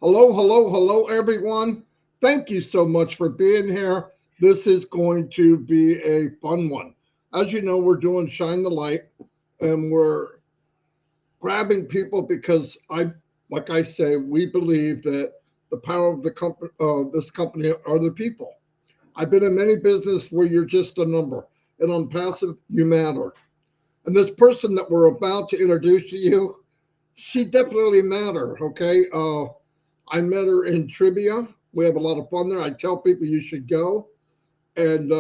Hello, hello, hello, everyone. Thank you so much for being here. This is going to be a fun one. As you know, we're doing Shine the Light, and we're grabbing people because like I say, we believe that the power of the company, this company, are the people. I've been in many businesses where you're just a number, and on passive, you matter. And this person that we're about to introduce to you, she definitely matter. Okay, I met her in trivia. We have a lot of fun there. I tell people you should go, and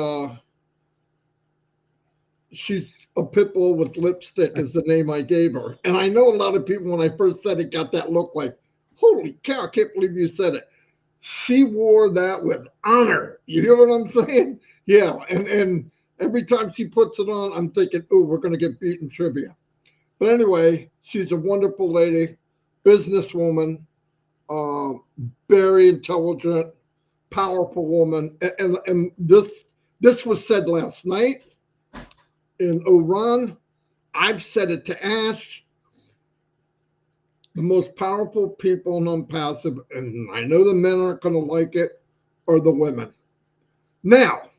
she's a pit bull with lipstick is the name I gave her. And I know a lot of people when I first said it got that look like, holy cow, I can't believe you said it. She wore that with honor. You hear what I'm saying? Yeah, and every time she puts it on, I'm thinking, oh, we're gonna get beat in trivia. But anyway, she's a wonderful lady, businesswoman, uh, very intelligent, powerful woman. And this was said last night in Iran. I've said it to Ash. The most powerful people in non-passive, and I know the men aren't going to like it, are the women. Now,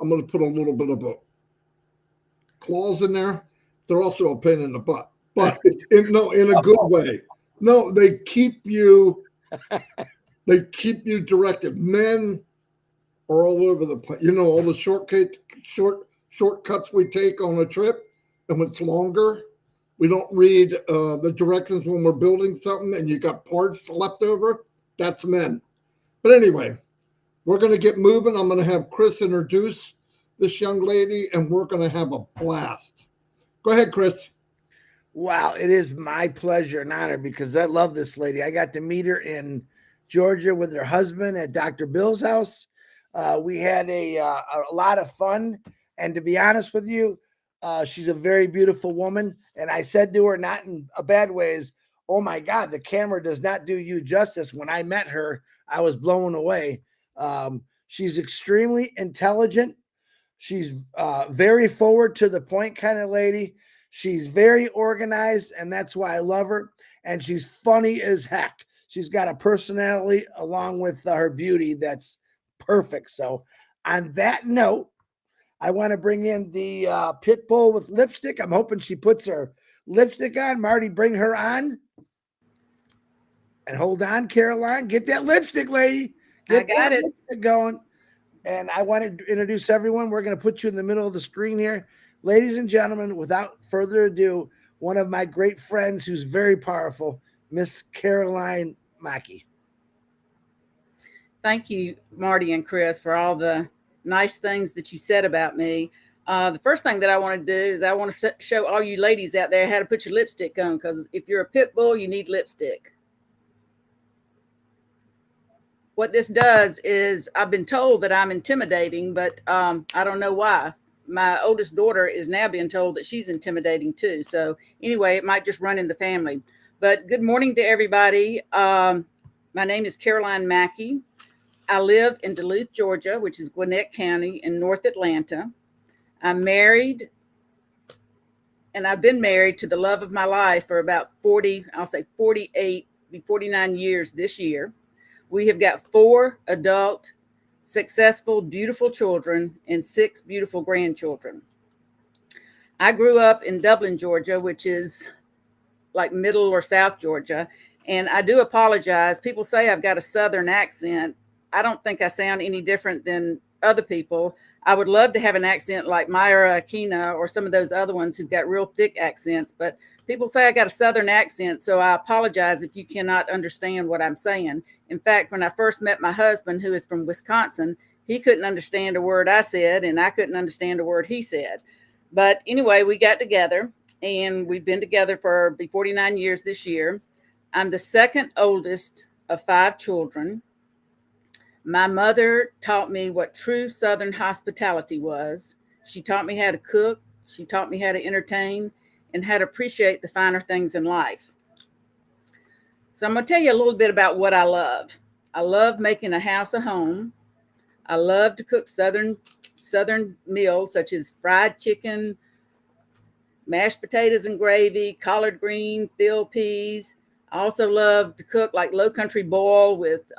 I'm going to put a little bit of a clause in there. They're also a pain in the butt, but no, in a good way. No, they keep you directed. Men are all over the place. You know, all the shortcuts we take on a trip, and it's longer. We don't read the directions when we're building something, and you got parts left over. That's men. But anyway, we're going to get moving. I'm going to have Chris introduce this young lady, and we're going to have a blast. Go ahead, Chris. Wow, it is my pleasure and honor because I love this lady. I got to meet her in Georgia with her husband at Dr. Bill's house. We had a lot of fun. And to be honest with you, she's a very beautiful woman. And I said to her, not in a bad way, is, oh my God, the camera does not do you justice. When I met her, I was blown away. She's extremely intelligent. She's very forward to the point kind of lady. She's very organized, and that's why I love her. And she's funny as heck. She's got a personality along with her beauty that's perfect. So, on that note, I want to bring in the pit bull with lipstick. I'm hoping she puts her lipstick on. Marty, bring her on. And hold on, Caroline. Get that lipstick, lady. I Get got that it. lipstick going. And I want to introduce everyone. We're going to put you in the middle of the screen here. Ladies and gentlemen, without further ado, one of my great friends who's very powerful, Miss Caroline Macky. Thank you, Marty and Chris, for all the nice things that you said about me. The first thing that I want to do is I want to show all you ladies out there how to put your lipstick on, because if you're a pit bull, you need lipstick. What this does is I've been told that I'm intimidating, but I don't know why. My oldest daughter is now being told that she's intimidating too. So anyway, it might just run in the family. But good morning to everybody. My name is Caroline Macky. I live in Duluth, Georgia, which is Gwinnett County in North Atlanta. I'm married, and I've been married to the love of my life for about 40, I'll say 48, 49 years this year. We have got 4 adult, successful, beautiful children and 6 beautiful grandchildren. I grew up in Dublin, Georgia, which is like middle or South Georgia. And I do apologize. People say I've got a Southern accent. I don't think I sound any different than other people. I would love to have an accent like Myra Akina or some of those other ones who've got real thick accents, but people say I got a Southern accent, so I apologize if you cannot understand what I'm saying. In fact, when I first met my husband, who is from Wisconsin, he couldn't understand a word I said, and I couldn't understand a word he said. But anyway, we got together, and we've been together for 49 years this year. I'm the second oldest of 5 children. My mother taught me what true Southern hospitality was. She taught me how to cook. She taught me how to entertain and how to appreciate the finer things in life. So I'm going to tell you a little bit about what I love. I love making a house a home. I love to cook Southern meals such as fried chicken, mashed potatoes and gravy, collard green, field peas. I also love to cook like low country boil with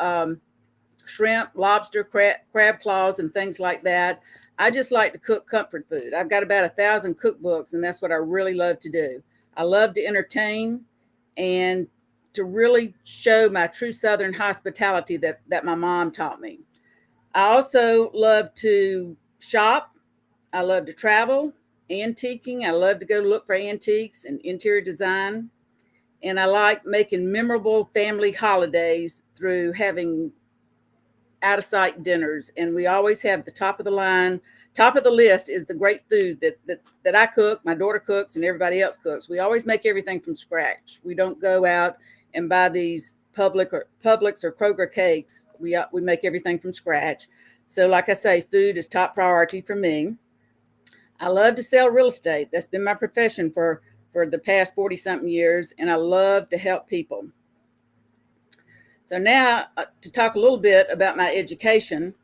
shrimp, lobster, crab claws, and things like that. I just like to cook comfort food. I've got about 1,000 cookbooks, and that's what I really love to do. I love to entertain and to really show my true Southern hospitality that my mom taught me. I also love to shop. I love to travel, antiquing. I love to go look for antiques and interior design. And I like making memorable family holidays through having out of sight dinners. And we always have the top of the line, top of the list is the great food that I cook, my daughter cooks, and everybody else cooks. We always make everything from scratch. We don't go out and buy these Publix or Kroger cakes. We make everything from scratch. So like I say, food is top priority for me. I love to sell real estate. That's been my profession for the past 40 something years. And I love to help people. So now to talk a little bit about my education,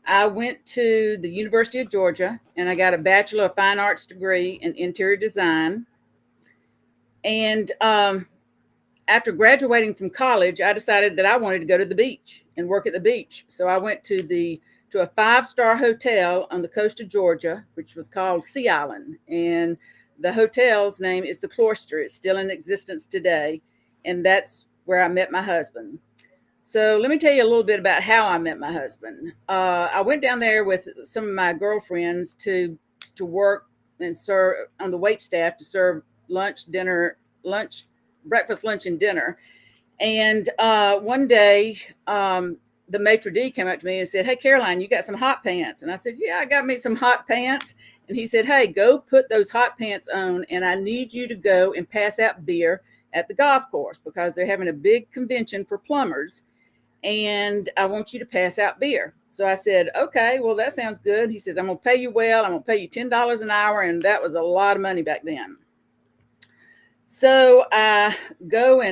I went to the University of Georgia and I got a Bachelor of Fine Arts degree in interior design. And after graduating from college, I decided that I wanted to go to the beach and work at the beach. So I went to a 5-star hotel on the coast of Georgia, which was called Sea Island. And the hotel's name is the Cloister. It's still in existence today. And that's where I met my husband. So let me tell you a little bit about how I met my husband. I went down there with some of my girlfriends to work and serve on the wait staff to serve breakfast, lunch, and dinner. And one day, the maitre d' came up to me and said, "Hey, Caroline, you got some hot pants?" And I said, "Yeah, I got me some hot pants." And he said, "Hey, go put those hot pants on, and I need you to go and pass out beer at the golf course because they're having a big convention for plumbers, and I want you to pass out beer." So I said, "Okay, well, that sounds good." He says, "I'm going to pay you well. I'm going to pay you $10 an hour." And that was a lot of money back then. So I go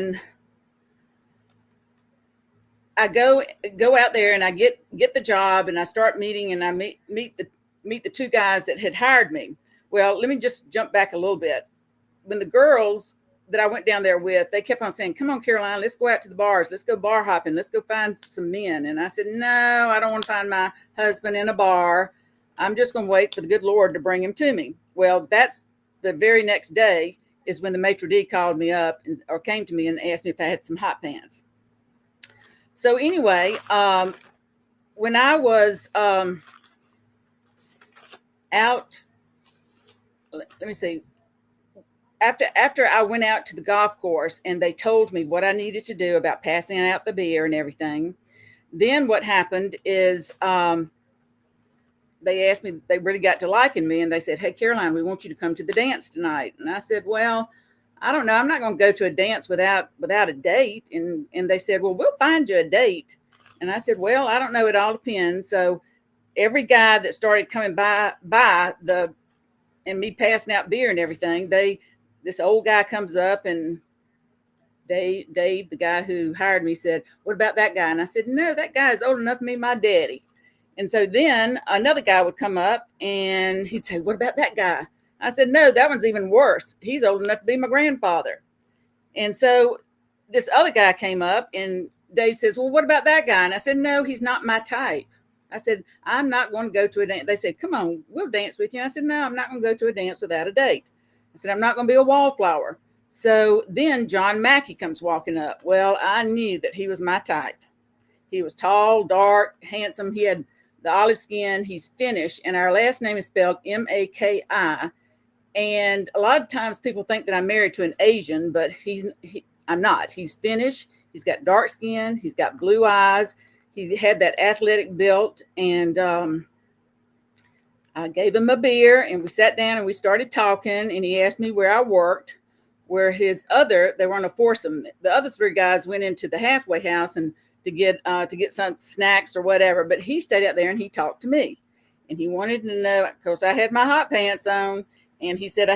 out there and I get the job and I start meeting and I meet the two guys that had hired me. Well, let me just jump back a little bit. When the girls that I went down there with, they kept on saying, "Come on, Caroline, let's go out to the bars. Let's go bar hopping. Let's go find some men." And I said, "No, I don't want to find my husband in a bar. I'm just going to wait for the good Lord to bring him to me." Well, that's the very next day is when the maitre d' called me up or came to me and asked me if I had some hot pants. So anyway, when I was out, let me see. After I went out to the golf course and they told me what I needed to do about passing out the beer and everything, then what happened is they asked me, they really got to liking me, and they said, "Hey, Caroline, we want you to come to the dance tonight." And I said, "Well, I don't know. I'm not going to go to a dance without a date." And they said, "Well, we'll find you a date." And I said, "Well, I don't know. It all depends." So every guy that started coming by and me passing out beer and everything, this old guy comes up and Dave, the guy who hired me, said, "What about that guy?" And I said, "No, that guy is old enough to be my daddy." And so then another guy would come up and he'd say, "What about that guy?" I said, "No, that one's even worse. He's old enough to be my grandfather." And so this other guy came up and Dave says, "Well, what about that guy?" And I said, "No, he's not my type." I said, "I'm not going to go to a dance." They said, "Come on, we'll dance with you." And I said, "No, I'm not going to go to a dance without a date." I said, "I'm not going to be a wallflower." So then John Macky comes walking up. Well, I knew that he was my type. He was tall, dark, handsome. He had the olive skin. He's Finnish, and our last name is spelled Maki. And a lot of times people think that I'm married to an Asian, but I'm not. He's Finnish. He's got dark skin. He's got blue eyes. He had that athletic build, and I gave him a beer, and we sat down and we started talking, and he asked me where I worked, where they were on a foursome. The other three guys went into the halfway house and to get some snacks or whatever, but he stayed out there and he talked to me, and he wanted to know, of course, I had my hot pants on, and he said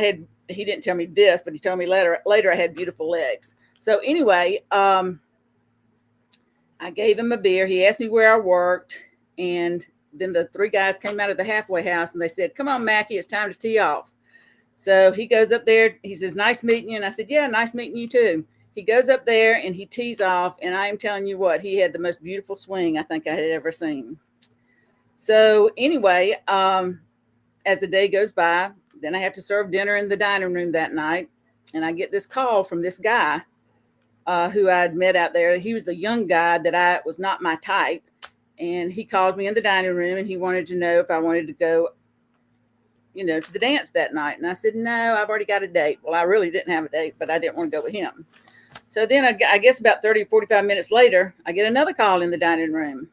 he didn't tell me this, but he told me later I had beautiful legs. So anyway, I gave him a beer. He asked me where I worked, and then the three guys came out of the halfway house and they said, "Come on, Macky, it's time to tee off." So he goes up there. He says, "Nice meeting you." And I said, "Yeah, nice meeting you too." he goes up there and he tees off, and I am telling you what, he had the most beautiful swing I think I had ever seen. So anyway, as the day goes by, then I have to serve dinner in the dining room that night, and I get this call from this guy who I'd met out there. He was the young guy that I was not my type, and he called me in the dining room, and he wanted to know if I wanted to go, you know, to the dance that night. And I said, no, I've already got a date. Well, I really didn't have a date, but I didn't want to go with him. So then I guess about 30, 45 minutes later, I get another call in the dining room.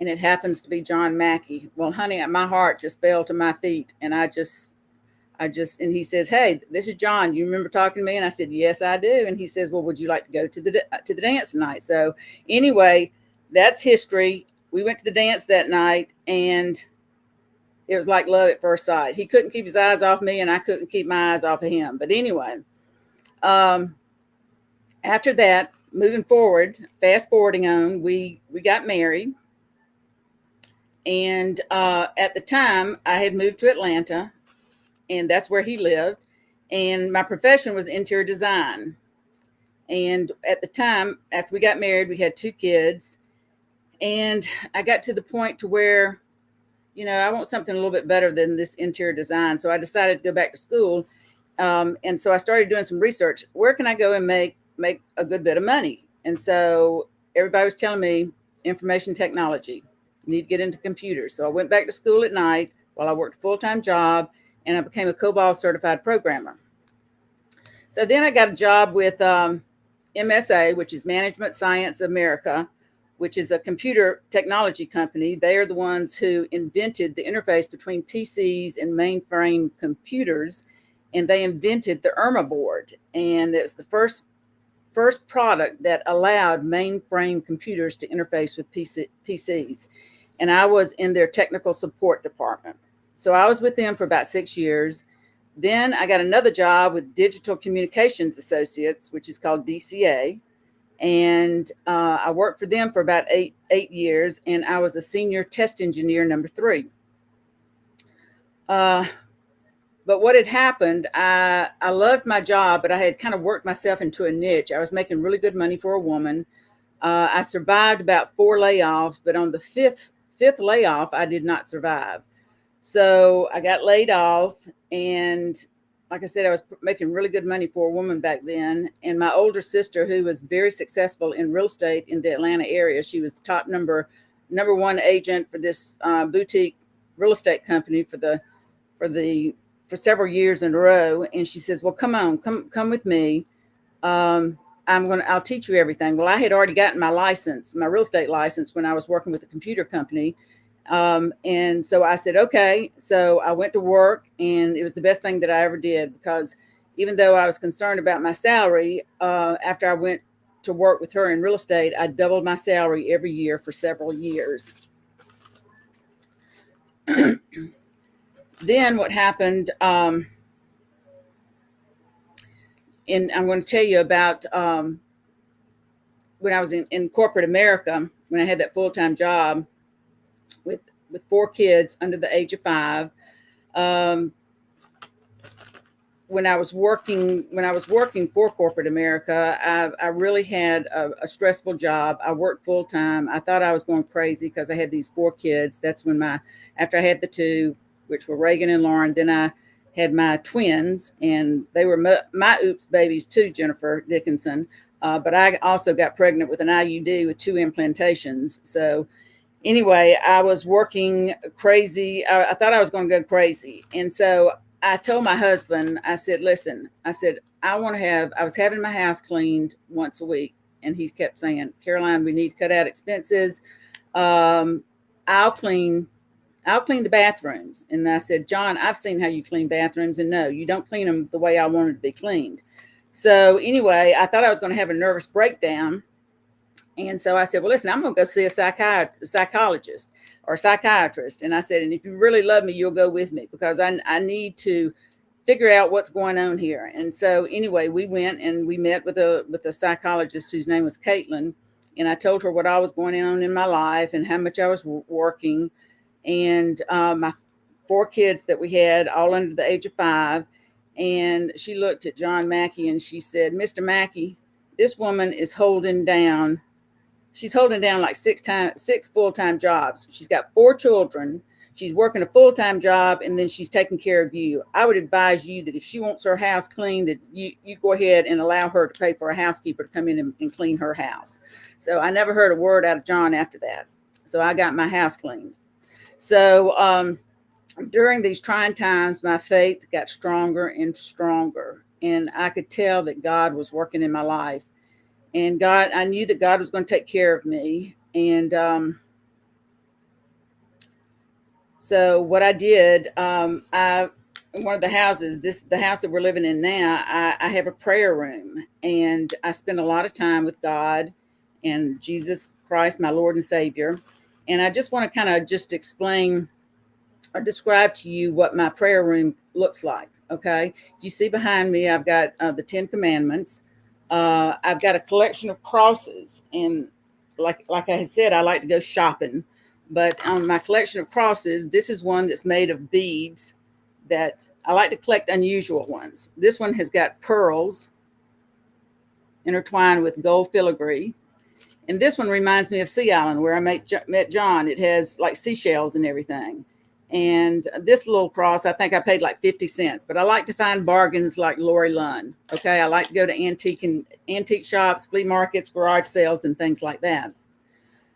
And it happens to be John Macky. Well, honey, my heart just fell to my feet. And and he says, hey, this is John. You remember talking to me? And I said, yes, I do. And he says, well, would you like to go to the dance tonight? So anyway, that's history. We went to the dance that night, and it was like love at first sight. He couldn't keep his eyes off me, and I couldn't keep my eyes off of him. But anyway, after that, moving forward, fast forwarding on, we got married. And at the time, I had moved to Atlanta, and that's where he lived. And my profession was interior design. And at the time, after we got married, we had 2 kids. And I got to the point to where, you know, I want something a little bit better than this interior design. So I decided to go back to school. And so I started doing some research. Where can I go and make a good bit of money? And so everybody was telling me information technology. You need to get into computers. So I went back to school at night while I worked a full-time job, and I became a COBOL certified programmer. So then I got a job with MSA, which is Management Science America, which is a computer technology company. They are the ones who invented the interface between PCs and mainframe computers, and they invented the IRMA board. And it was the first product that allowed mainframe computers to interface with PCs. And I was in their technical support department. So I was with them for about 6 years. Then I got another job with Digital Communications Associates, which is called DCA. And I worked for them for about eight years, and I was a senior test engineer number 3. But what had happened, I loved my job, but I had kind of worked myself into a niche. I was making really good money for a woman. I survived about 4 layoffs, but on the fifth layoff, I did not survive. So I got laid off, and like I said, I was making really good money for a woman back then. And my older sister, who was very successful in real estate in the Atlanta area, she was the top number 1 agent for this boutique real estate company for several years in a row. And she says, well, come with me. I'll teach you everything. Well, I had already gotten my license, my real estate license, when I was working with a computer company. And so I said, okay. So I went to work, and it was the best thing that I ever did, because even though I was concerned about my salary, after I went to work with her in real estate, I doubled my salary every year for several years. Then what happened, and I'm going to tell you about when I was in corporate America, when I had that full-time job with 4 kids under the age of 5. When I was working for corporate America, I really had a stressful job. I worked full time. I thought I was going crazy because I had these 4 kids. That's when after I had the 2, which were Reagan and Lauren, then I had my twins, and they were my oops babies too, Jennifer Dickinson. But I also got pregnant with an IUD with 2 implantations. So anyway, I was working crazy. I thought I was going to go crazy. And so I told my husband, I said, listen, I said, I was having my house cleaned once a week. And he kept saying, Caroline, we need to cut out expenses. I'll clean the bathrooms. And I said, John, I've seen how you clean bathrooms, and no, you don't clean them the way I wanted to be cleaned. So anyway, I thought I was going to have a nervous breakdown. And so I said, well, listen, I'm going to go see a psychologist or psychiatrist. And I said, and if you really love me, you'll go with me, because I need to figure out what's going on here. And so anyway, we went and we met with a psychologist whose name was Caitlin. And I told her what all was going on in my life and how much I was working. And my 4 kids that we had, all under the age of 5. And she looked at John Macky and she said, Mr. Macky, this woman is holding down, she's holding down like six full-time jobs. She's got 4 children. She's working a full-time job, and then she's taking care of you. I would advise you that if she wants her house cleaned, that you go ahead and allow her to pay for a housekeeper to come in and clean her house. So I never heard a word out of John after that. So I got my house cleaned. So during these trying times, my faith got stronger and stronger. And I could tell that God was working in my life. And I knew that God was going to take care of me. And so what I did, in one of the houses, the house that we're living in now, I have a prayer room, and I spend a lot of time with God and Jesus Christ, my Lord and Savior. And I just want to kind of just explain or describe to you what my prayer room looks like. Okay. If you see behind me, I've got the 10 Commandments. I've got a collection of crosses, and like I had said, I like to go shopping. But on my collection of crosses, this is one that's made of beads that I like to collect unusual ones. This one has got pearls intertwined with gold filigree. And this one reminds me of Sea Island, where I met John. It has like seashells and everything. And this little cross, I think I paid like 50 cents. But I like to find bargains like Lori Lunn. Okay, I like to go to antique shops, flea markets, garage sales, and things like that.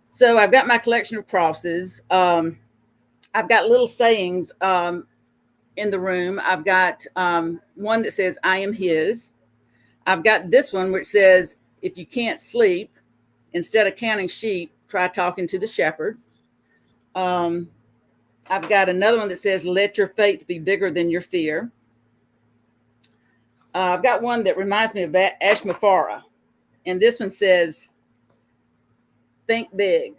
So I've got my collection of crosses. I've got little sayings in the room. I've got one that says, I am his. I've got this one which says, if you can't sleep, instead of counting sheep, try talking to the shepherd. I've got another one that says, let your faith be bigger than your fear. I've got one that reminds me of Ashmafara. And this one says, think big.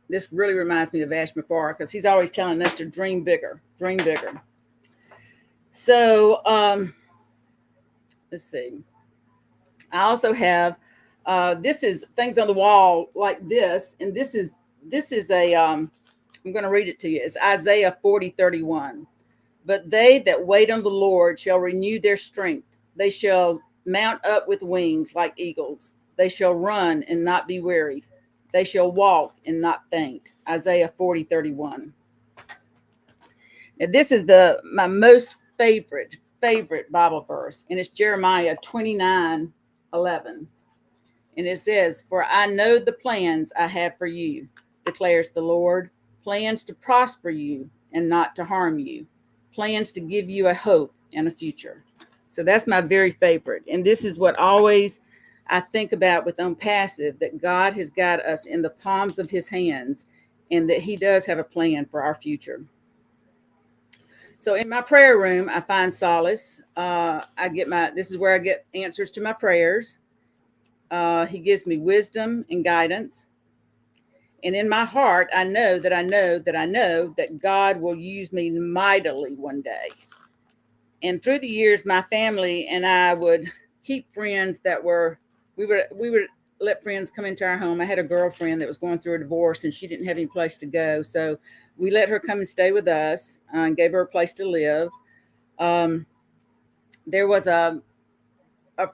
This really reminds me of Ashmafara because he's always telling us to dream bigger, dream bigger. So let's see. I also have, this is things on the wall like this. And this is a, I'm going to read it to you. It's Isaiah 40:31. But they that wait on the Lord shall renew their strength. They shall mount up with wings like eagles. They shall run and not be weary. They shall walk and not faint. Isaiah 40:31. Now this is my most favorite Bible verse, and it's Jeremiah 29:11. And it says, for I know the plans I have for you, declares the Lord, plans to prosper you and not to harm you, plans to give you a hope and a future. So that's my very favorite. And this is what always I think about with OnPassive, that God has got us in the palms of his hands and that he does have a plan for our future. So in my prayer room, I find solace. This is where I get answers to my prayers. He gives me wisdom and guidance. And in my heart, I know that God will use me mightily one day. And through the years, my family and I would keep friends we would let friends come into our home. I had a girlfriend that was going through a divorce and she didn't have any place to go. So we let her come and stay with us and gave her a place to live. There was a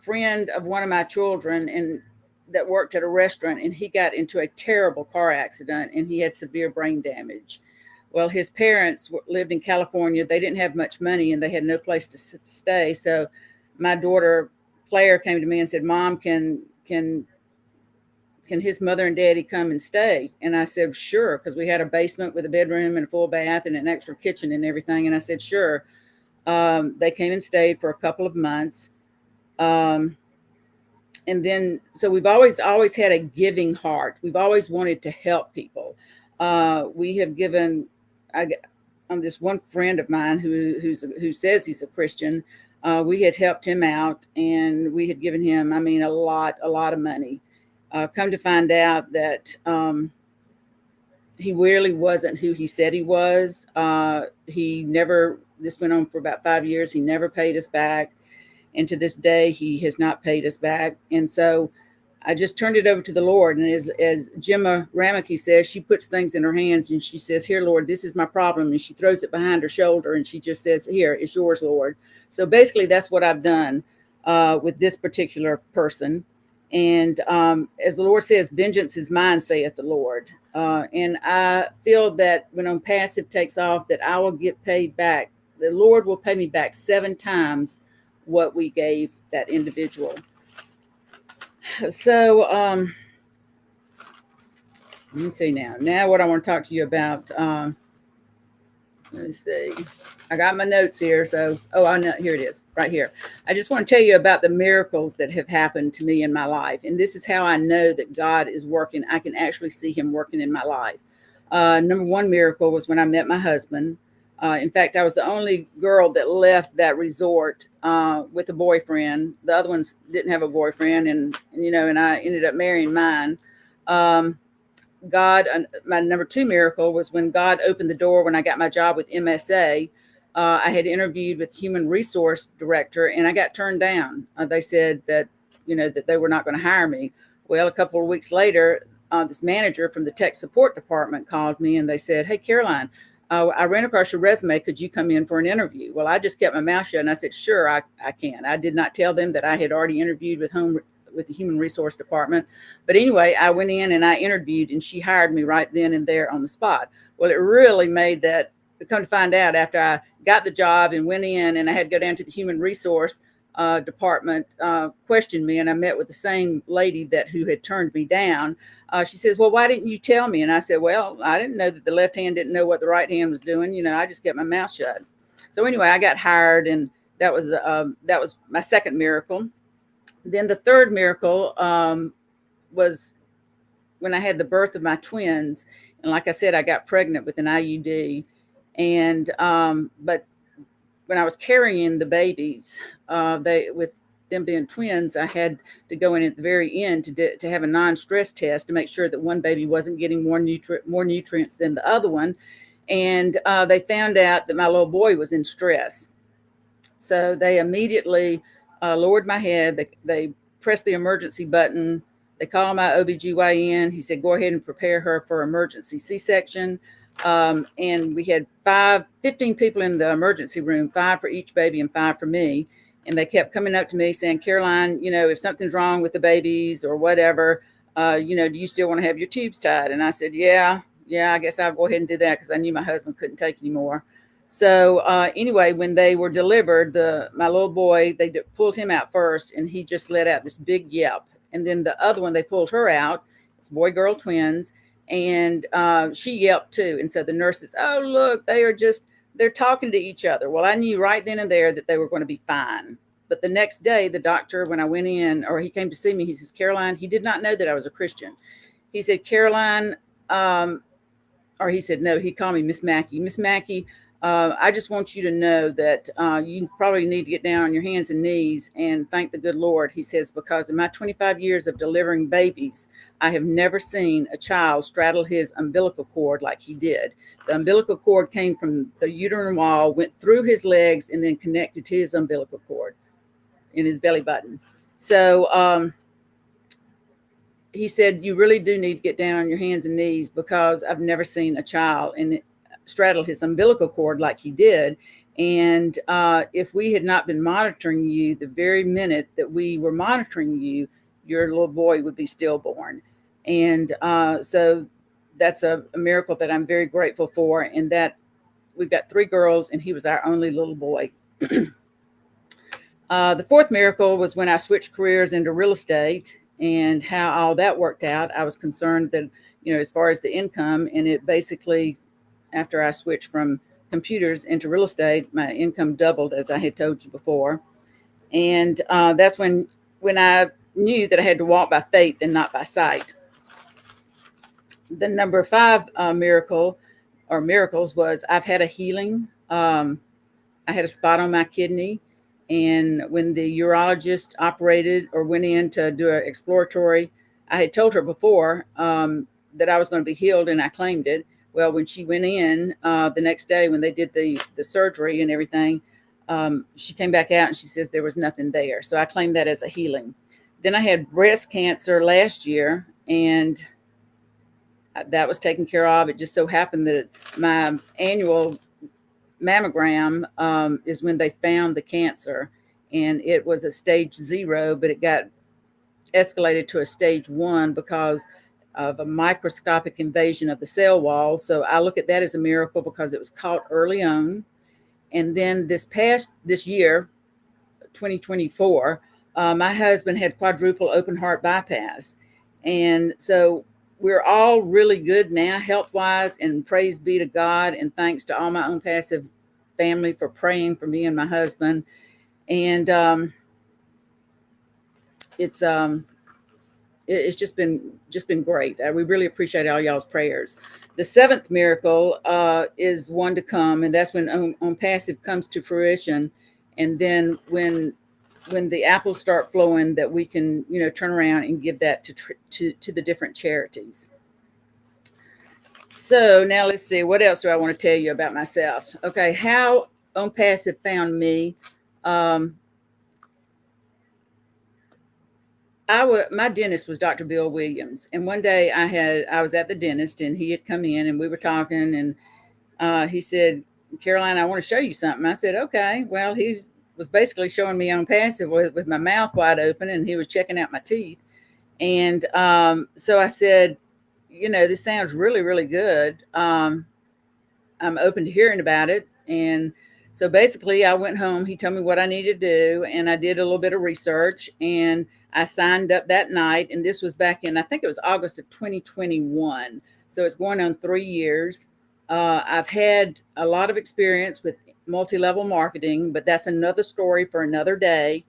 friend of one of my children that worked at a restaurant, and he got into a terrible car accident and he had severe brain damage. Well, his parents lived in California. They didn't have much money and they had no place to stay. So my daughter, Claire, came to me and said, Mom, can his mother and daddy come and stay? And I said, sure, because we had a basement with a bedroom and a full bath and an extra kitchen and everything. And I said, sure. They came and stayed for a couple of months. And then, so we've always had a giving heart. We've always wanted to help people. We have given, this one friend of mine who says he's a Christian. We had helped him out and we had given him, a lot of money. Come to find out that he really wasn't who he said he was. This went on for about 5 years. He never paid us back. And to this day, he has not paid us back. And so I just turned it over to the Lord. And as Gemma Ramaki says, she puts things in her hands and she says, here, Lord, this is my problem. And she throws it behind her shoulder and she just says, here, it's yours, Lord. So basically that's what I've done with this particular person. And as the Lord says, vengeance is mine, saith the Lord. And I feel that when OnPassive takes off, that I will get paid back. The Lord will pay me back 7 times what we gave that individual. So let me see now. Now what I want to talk to you about. Let me see. I got my notes here. So, I know, here it is, right here. I just want to tell you about the miracles that have happened to me in my life. And this is how I know that God is working. I can actually see him working in my life. Number one miracle was when I met my husband. In fact, I was the only girl that left that resort with a boyfriend. The other ones didn't have a boyfriend. And I ended up marrying mine. God, my number 2 miracle was when God opened the door when I got my job with MSA. I had interviewed with human resource director and I got turned down. They said that, that they were not going to hire me. Well, a couple of weeks later, this manager from the tech support department called me and they said, hey, Caroline, I ran across your resume. Could you come in for an interview? Well, I just kept my mouth shut and I said, sure, I can. I did not tell them that I had already interviewed with the human resource department. But anyway, I went in and I interviewed and she hired me right then and there on the spot. Well, it really made that, come to find out after I got the job and went in and I had to go down to the human resource department, questioned me, and I met with the same lady who had turned me down. She says, well, why didn't you tell me? And I said, well, I didn't know that the left hand didn't know what the right hand was doing. I just kept my mouth shut. So anyway, I got hired and that was my second miracle. Then the third miracle was when I had the birth of my twins. And like I said, I got pregnant with an IUD. And but when I was carrying the babies, with them being twins, I had to go in at the very end to have a non-stress test to make sure that one baby wasn't getting more nutrients than the other one. And they found out that my little boy was in stress. So they immediately lowered my head. They pressed the emergency button. They called my OBGYN. He said, go ahead and prepare her for emergency C-section. And we had 15 people in the emergency room, 5 for each baby and 5 for me. And they kept coming up to me saying, Caroline, if something's wrong with the babies or whatever, do you still want to have your tubes tied? And I said, yeah, I guess I'll go ahead and do that because I knew my husband couldn't take anymore. So anyway, when they were delivered, my little boy, they pulled him out first and he just let out this big yelp. And then the other one, they pulled her out. It's boy-girl twins. And she yelped too. And so the nurses, oh, look, they're talking to each other. Well, I knew right then and there that they were going to be fine. But the next day, the doctor, when I went in, or he came to see me, he says, Caroline, he did not know that I was a Christian. He said, Caroline, or he said, no, he called me Miss Macky. Miss Macky, I just want you to know that you probably need to get down on your hands and knees and thank the good Lord. He says, because in my 25 years of delivering babies, I have never seen a child straddle his umbilical cord like he did. The umbilical cord came from the uterine wall, went through his legs, and then connected to his umbilical cord in his belly button. So he said, you really do need to get down on your hands and knees because I've never seen a child straddle his umbilical cord like he did. And if we had not been monitoring you the very minute that we were monitoring you, your little boy would be stillborn. And so that's a miracle that I'm very grateful for. And that we've got 3 girls and he was our only little boy. The fourth miracle was when I switched careers into real estate and how all that worked out. I was concerned that, as far as the income, and it basically, after I switched from computers into real estate, my income doubled, as I had told you before. And that's when I knew that I had to walk by faith and not by sight. The number 5 miracles was I've had a healing. I had a spot on my kidney. And when the urologist operated or went in to do an exploratory, I had told her before that I was going to be healed, and I claimed it. Well, when she went in the next day, when they did the surgery and everything, she came back out and she says there was nothing there. So I claimed that as a healing. Then I had breast cancer last year, and that was taken care of. It just so happened that my annual mammogram is when they found the cancer, and it was a stage 0, but it got escalated to a stage 1 because of a microscopic invasion of the cell wall. So I look at that as a miracle because it was caught early on. And then this year, 2024, my husband had quadruple open heart bypass. And so we're all really good now health-wise, and praise be to God, and thanks to all my OnPassive family for praying for me and my husband. And it's just been great. We really appreciate all y'all's prayers. The 7th miracle is one to come, and that's when OnPassive comes to fruition. And then when the apples start flowing, that we can, turn around and give that to the different charities. So now let's see, what else do I want to tell you about myself? Okay, how OnPassive found me. My dentist was Dr. Bill Williams, and one day I was at the dentist, and he had come in, and we were talking, and he said, "Caroline, I want to show you something." I said, "Okay." Well, he was basically showing me OnPassive with my mouth wide open, and he was checking out my teeth. And so I said, "This sounds really, really good. I'm open to hearing about it." And so basically I went home. He told me what I needed to do, and I did a little bit of research, and I signed up that night. And this was back in, I think it was August of 2021. So it's going on 3 years. I've had a lot of experience with multi-level marketing, but that's another story for another day.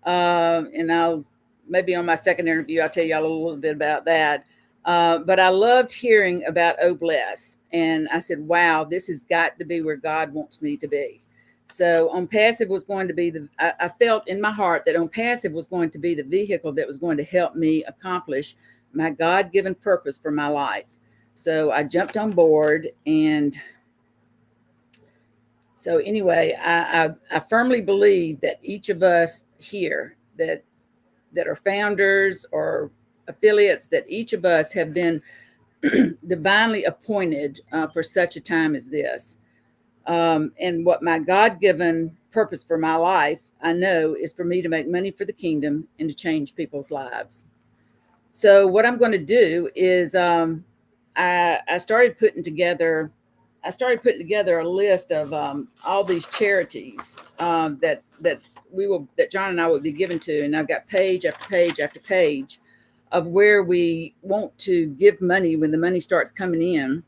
And maybe on my second interview, I'll tell y'all a little bit about that. But I loved hearing about Bless. And I said, wow, this has got to be where God wants me to be. So OnPassive was going to be I felt in my heart that OnPassive was going to be the vehicle that was going to help me accomplish my God-given purpose for my life. So I jumped on board. And so anyway, I firmly believe that each of us here that are founders or affiliates, that each of us have been divinely appointed for such a time as this. And what my God-given purpose for my life, I know, is for me to make money for the kingdom and to change people's lives. So what I'm going to do is I started putting together a list of all these charities that John and I will be given to, and I've got page after page after page of where we want to give money when the money starts coming in.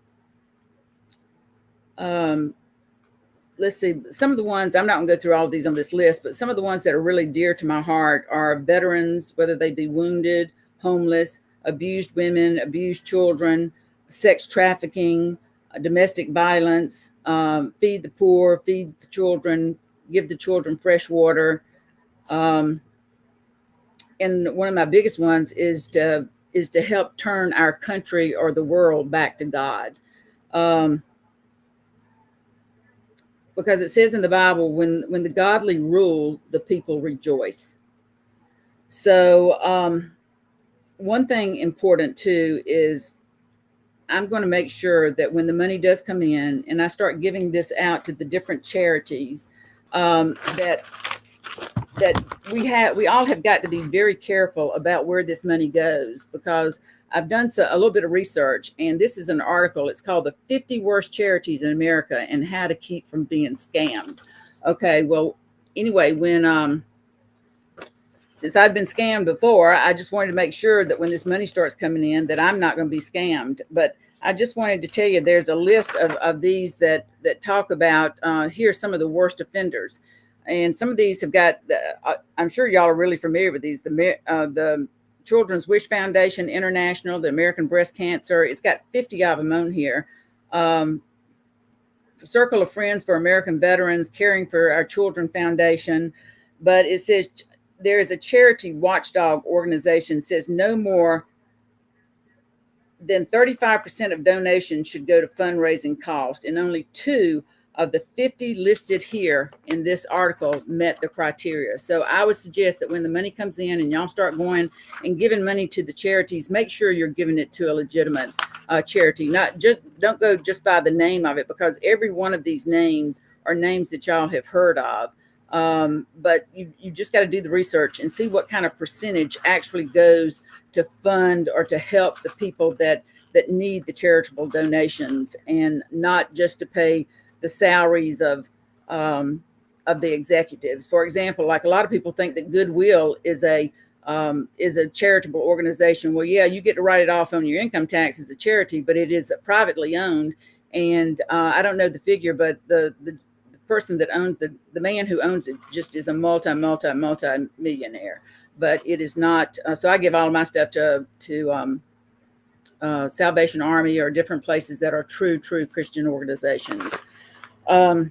Let's see, some of the ones, I'm not going to go through all of these on this list, but some of the ones that are really dear to my heart are veterans, whether they be wounded, homeless, abused women, abused children, sex trafficking, domestic violence, feed the poor, feed the children, give the children fresh water. And one of my biggest ones is to help turn our country or the world back to God. Because it says in the Bible, when the godly rule, the people rejoice. So one thing important too is I'm going to make sure that when the money does come in and I start giving this out to the different charities, that we all have got to be very careful about where this money goes, because I've done a little bit of research, and this is an article. It's called The 50 Worst Charities in America and How to Keep from Being Scammed. Okay, well, anyway, since I've been scammed before, I just wanted to make sure that when this money starts coming in, that I'm not going to be scammed. But I just wanted to tell you, there's a list of these that talk about, here's some of the worst offenders. And some of these have got, I'm sure y'all are really familiar with these, the Children's Wish Foundation International, the American Breast Cancer. It's got 50 of them on here. Circle of Friends for American Veterans, Caring for Our Children Foundation. But it says there is a charity watchdog organization says no more than 35% of donations should go to fundraising cost, and only 2 of the 50 listed here in this article met the criteria. So I would suggest that when the money comes in and y'all start going and giving money to the charities, make sure you're giving it to a legitimate charity. Not just, don't go just by the name of it, because every one of these names are names that y'all have heard of. But you just got to do the research and see what kind of percentage actually goes to fund or to help the people that need the charitable donations, and not just to pay the salaries of the executives. For example, like a lot of people think that Goodwill is a charitable organization. Well, yeah, you get to write it off on your income tax as a charity, but it is privately owned. And I don't know the figure, but the person that owns the man who owns it just is a multi-millionaire. But it is not. So I give all of my stuff to Salvation Army or different places that are true Christian organizations. So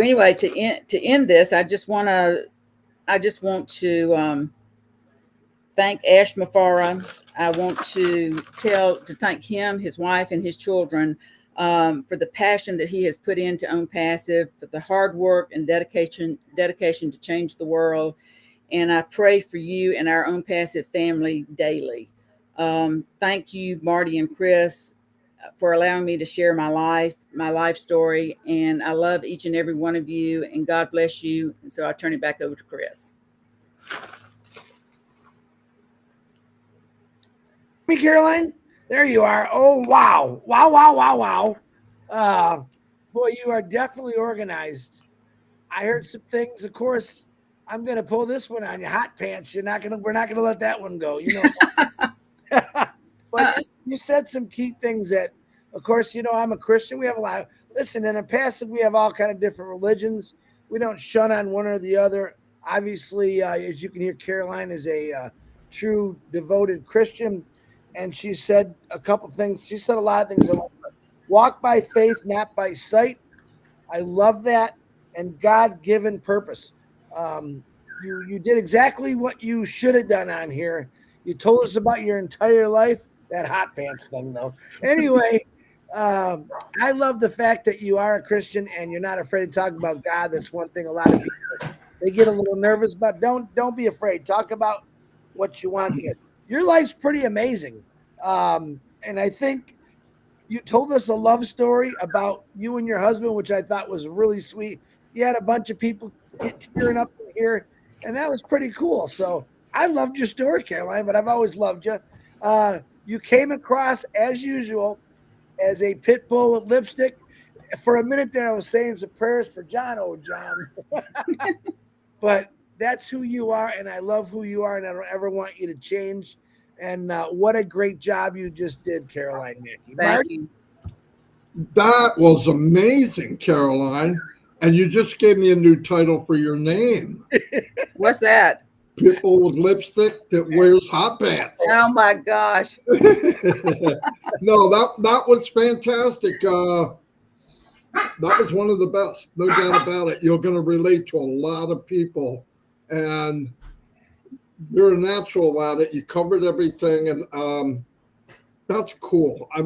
anyway, to end this, I just want to thank Ash Mafara. I want to thank him, his wife, and his children for the passion that he has put into OnPassive, for the hard work and dedication to change the world. And I pray for you and our OnPassive family daily. Thank you, Marty and Chris, for allowing me to share my life story. And I love each and every one of you, and God bless you. And so I turn it back over to Chris. Me, Caroline, there you are. Oh, wow. Wow. Boy, you are definitely organized. I heard some things. Of course, I'm going to pull this one on you. Hot pants. We're not going to let that one go. You know, but you said some key things that, of course, you know, I'm a Christian. We have a lot of, listen, in OnPassive, we have all kind of different religions. We don't shun on one or the other. Obviously, as you can hear, Caroline is a true devoted Christian. And she said a couple things. She said a lot of things. Walk by faith, not by sight. I love that. And God-given purpose. You did exactly what you should have done on here. You told us about your entire life. That hot pants thing, though. Anyway, I love the fact that you are a Christian and you're not afraid to talk about God. That's one thing a lot of people, they get a little nervous about. Don't be afraid. Talk about what you want. Your life's pretty amazing. And I think you told us a love story about you and your husband, which I thought was really sweet. You had a bunch of people get tearing up in here, and that was pretty cool. So I loved your story, Caroline, but I've always loved you. You came across, as usual, as a pit bull with lipstick. For a minute there, I was saying some prayers for John, oh, John. But that's who you are, and I love who you are, and I don't ever want you to change. And what a great job you just did, Caroline Macky. Thank you. That was amazing, Caroline. And you just gave me a new title for your name. What's that? People with lipstick that wears hot pants. Oh my gosh. No, that was fantastic. That was one of the best, no doubt about it. You're going to relate to a lot of people, and you're a natural at it. You covered everything, and that's cool. I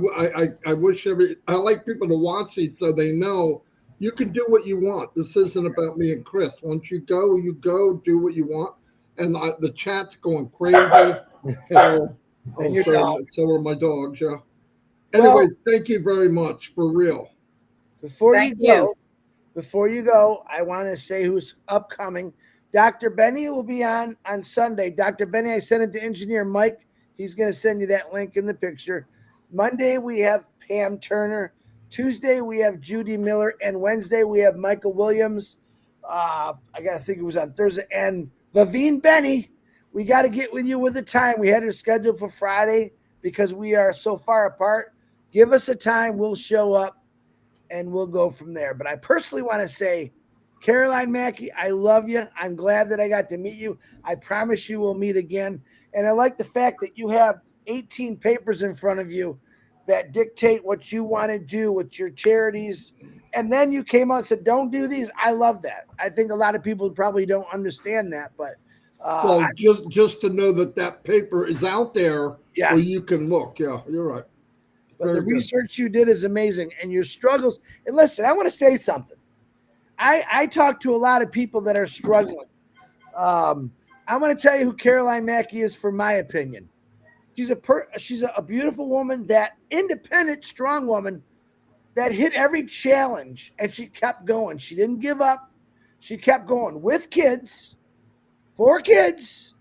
wish I like people to watch these so they know you can do what you want. This isn't about me and Chris. Once you go, do what you want. And the chat's going crazy. So are my dogs, yeah. Anyway, thank you very much, for real. Before you go, I want to say who's upcoming. Dr. Benny will be on Sunday. Dr. Benny, I sent it to engineer Mike. He's going to send you that link in the picture. Monday, we have Pam Turner. Tuesday, we have Judy Miller. And Wednesday, we have Michael Williams. I got to think it was on Thursday. And Vaveen Benny, we got to get with you with a time. We had it scheduled for Friday because we are so far apart. Give us a time. We'll show up and we'll go from there. But I personally want to say, Caroline Macky, I love you. I'm glad that I got to meet you. I promise you we'll meet again. And I like the fact that you have 18 papers in front of you that dictate what you want to do with your charities. And then you came out and said, don't do these. I love that. I think a lot of people probably don't understand that. But well, just to know that paper is out there, yes, where you can look. Yeah, you're right. But the Very good. research you did is amazing, and your struggles. And listen, I want to say something. I talk to a lot of people that are struggling. I want to tell you who Caroline Macky is, for my opinion. She's a beautiful woman, that independent, strong woman that hit every challenge, and she kept going. She didn't give up. She kept going with kids, 4 kids,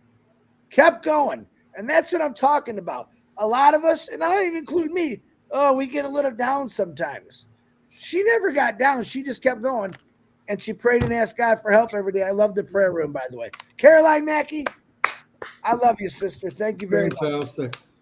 kept going. And that's what I'm talking about. A lot of us, and I even include me, we get a little down sometimes. She never got down. She just kept going. And she prayed and asked God for help every day. I love the prayer room, by the way. Caroline Macky, I love you, sister. Thank you very much. Fantastic.